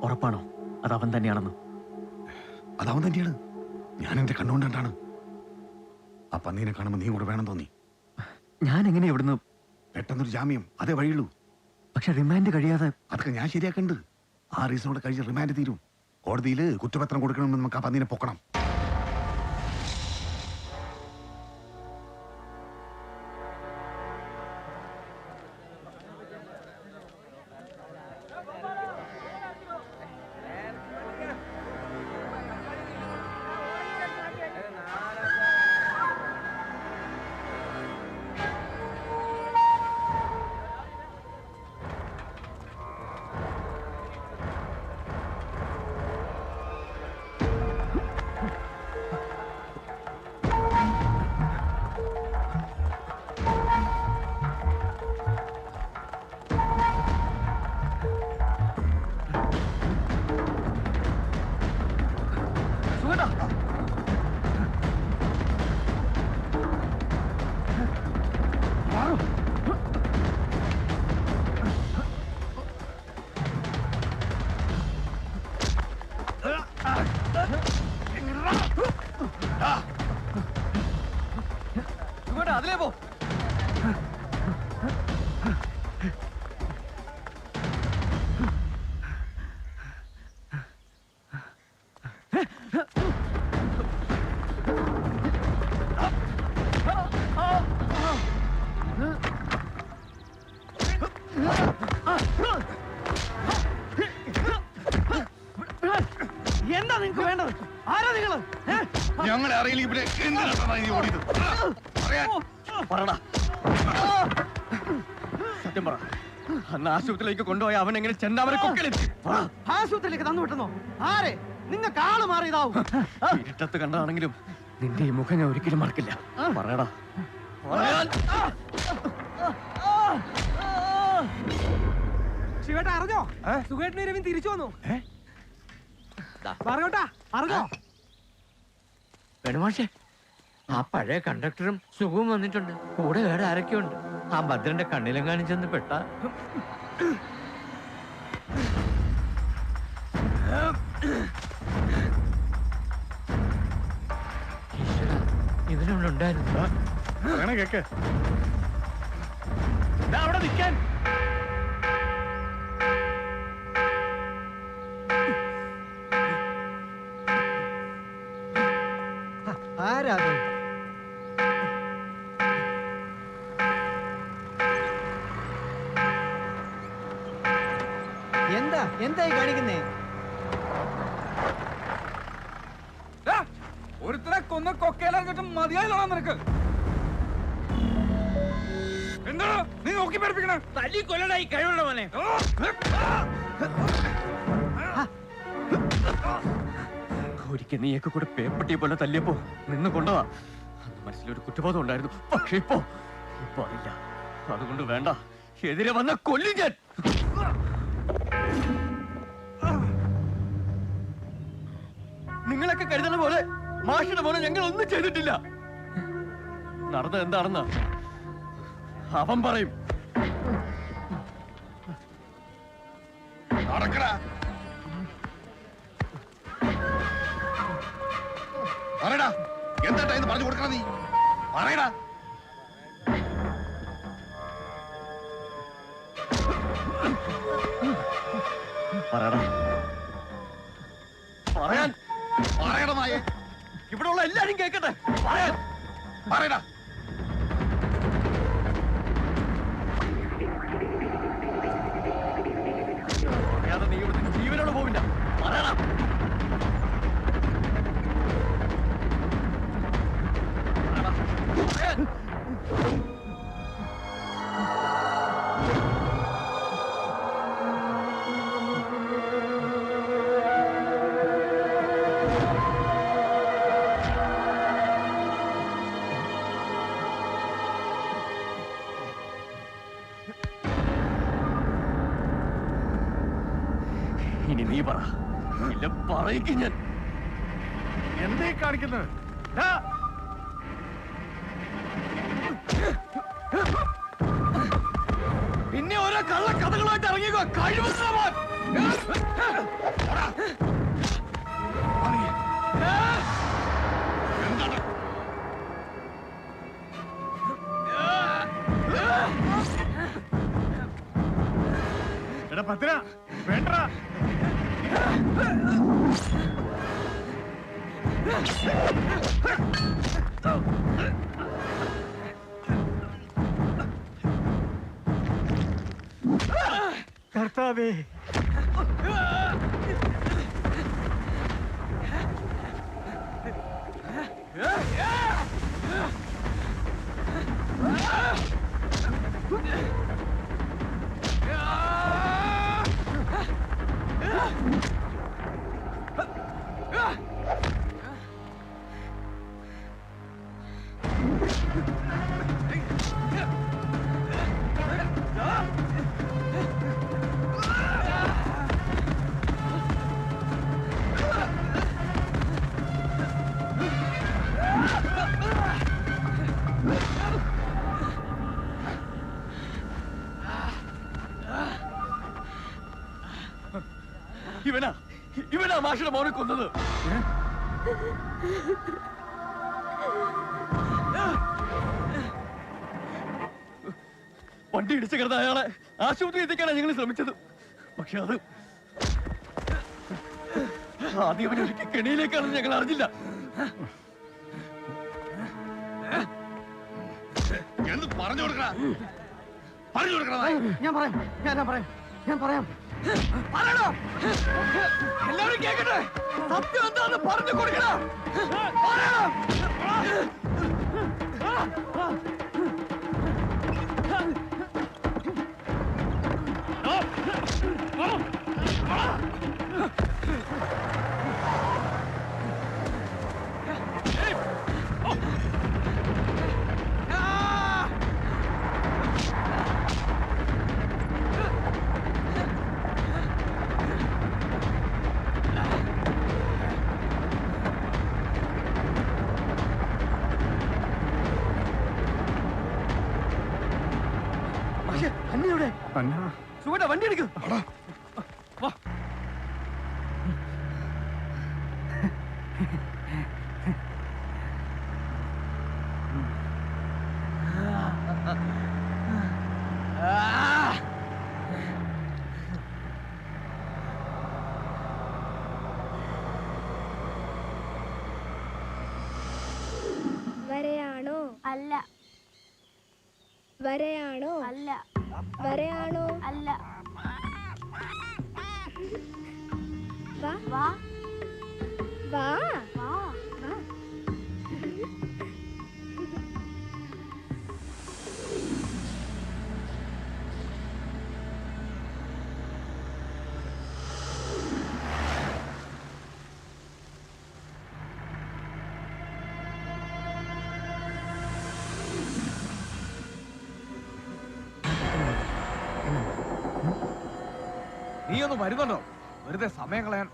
ഉറപ്പാണോ അത് അവൻ തന്നെയാണെന്ന്? അതവൻ തന്നെയാണ്. ഞാൻ എന്റെ കണ്ണുകൊണ്ടാണ്. ആ പന്നീനെ കാണുമ്പോൾ നീ കൂടെ വേണം തോന്നി. ഞാൻ എങ്ങനെ ഇവിടുന്ന്? പെട്ടെന്നൊരു ജാമ്യം, അതേ വഴിയുള്ളൂ. പക്ഷെ റിമാൻഡ് കഴിയാതെ? അതൊക്കെ ഞാൻ ശരിയാക്കണ്ട്. 6 ദിവസം കഴിച്ച് റിമാൻഡ് തീരും. കോടതിയിൽ കുറ്റപത്രം കൊടുക്കണമെന്ന് നമുക്ക് ആ പന്നീനെ പൊക്കണം. അതിലേ പോ. എന്താ നിങ്ങക്ക് വേണ്ടത്? ആരാ നിങ്ങള്? ഞങ്ങളെ അറിയില്ല. സത്യം പറ, അന്ന് ആശുപത്രിയിലേക്ക് കൊണ്ടുപോയ അവൻ എങ്ങനെ ചെന്താമര കൊക്കലെത്തി? ആശുപത്രിയിലേക്ക് തന്നു വിട്ടുന്നോ? ആരെ? നിങ്ങൾക്ക് ആള് മാറിയതാവും. ഇരുട്ടത്ത് കണ്ടതാണെങ്കിലും നിന്റെ ഈ മുഖം ഞാൻ ഒരിക്കലും മറക്കില്ല. പറയടാ. ശിവേട്ട അറിഞ്ഞോ? സുഖേട്ടന് രവീൻ തിരിച്ചു വന്നു. പറഞ്ഞോട്ടാ, അറിഞ്ഞോ? വേണുമാഷേ, ആ പഴയ കണ്ടക്ടറും സുഖവും വന്നിട്ടുണ്ട്. കൂടെ വേറെ ആരൊക്കെയുണ്ട്? ആ ഭദ്രന്റെ കണ്ണിലും കാണിച്ചെന്ന് പെട്ട ഇതിനുണ്ടായിരുന്നു. കേക്ക് അവിടെ നിൽക്കാൻ. ആരാ? എന്തായി കാണിക്കുന്നേ? ഒരുത്തരെ കൊന്ന കൊക്കയിലും മതിയായില്ലോണോ നിനക്ക്? എന്താണ് നീ നോക്കി പഠിപ്പിക്കണേ? തല്ലി കൊല്ലടായി കഴിവുള്ള മോനെ. ഒരിക്കൽ നീയൊക്കെ കൂടെ പേപ്പട്ടിയെ പോലെ തല്ലിയപ്പോ നിന്ന് കൊണ്ടതാ. അന്ന് മനസ്സിലൊരു കുറ്റബോധം ഉണ്ടായിരുന്നു. പക്ഷെ ഇപ്പൊ അതില്ല. അതുകൊണ്ട് വേണ്ട, എതിരെ വന്ന കൊല്ലും ഞാൻ. നിങ്ങളൊക്കെ കരുതുന്ന പോലെ മാഷിയുടെ പോലെ ഞങ്ങൾ ഒന്നും ചെയ്തിട്ടില്ല. നടന്നത് എന്താണെന്ന് അവൻ പറയും. പറയടാ, എന്താ ഇത് പറഞ്ഞു കൊടുക്കണം? നീ പറയടാ. പറയടാ. പറയാൻ പറയണമായ ഇവിടെ ഉള്ള എല്ലാരും കേൾക്കട്ടെ. പറയാൻ പറയടാ. പറയാതെ നീ ഇവിടുത്തെ ജീവനോട് പോവില്ല. പറയടാ. ഇനി നീ പറ. ഇല്ല പറയിക്കും ഞാൻ. എന്തേ കാണിക്കുന്നത്? പിന്നെ ഓരോ കള്ള കഥകളുമായിട്ട് ഇറങ്ങിക്കോ. കഴിവുള്ളവൻ. എടാ പത്തിന വേണ്ടടാ. കർത്താവേ, ഇവനാ മാഷിയുടെ മോനെ കൊന്നത്. വണ്ടി ഇടിച്ചു കിടന്ന അയാളെ ആശുപത്രി എത്തിക്കാനാണ് ഞങ്ങൾ ശ്രമിച്ചത്. പക്ഷെ അത് ആദ്യം അവനൊരുക്കി കെണിയിലേക്കാണെന്ന് ഞങ്ങൾ അറിഞ്ഞില്ല. എന്ത് പറഞ്ഞു കൊടുക്കണ? പറഞ്ഞു കൊടുക്കണ. ഞാൻ പറയാം. പറയണോ? എല്ലാവരും കേക്കട്ടെ. സത്യം എന്താന്ന് പറഞ്ഞു കൊടുക്കണം. പറയണം. സുഖേട്ടാ, വണ്ടി എടുക്കും. വരയാണോ? അല്ല. വരയാണോ? അല്ല. വരയാണോ? അല്ല. വാ വാ വാ വാ വാ. നീ ഒന്ന് വരുന്നുണ്ടോ? വെറുതെ സമയം കളയാൻ.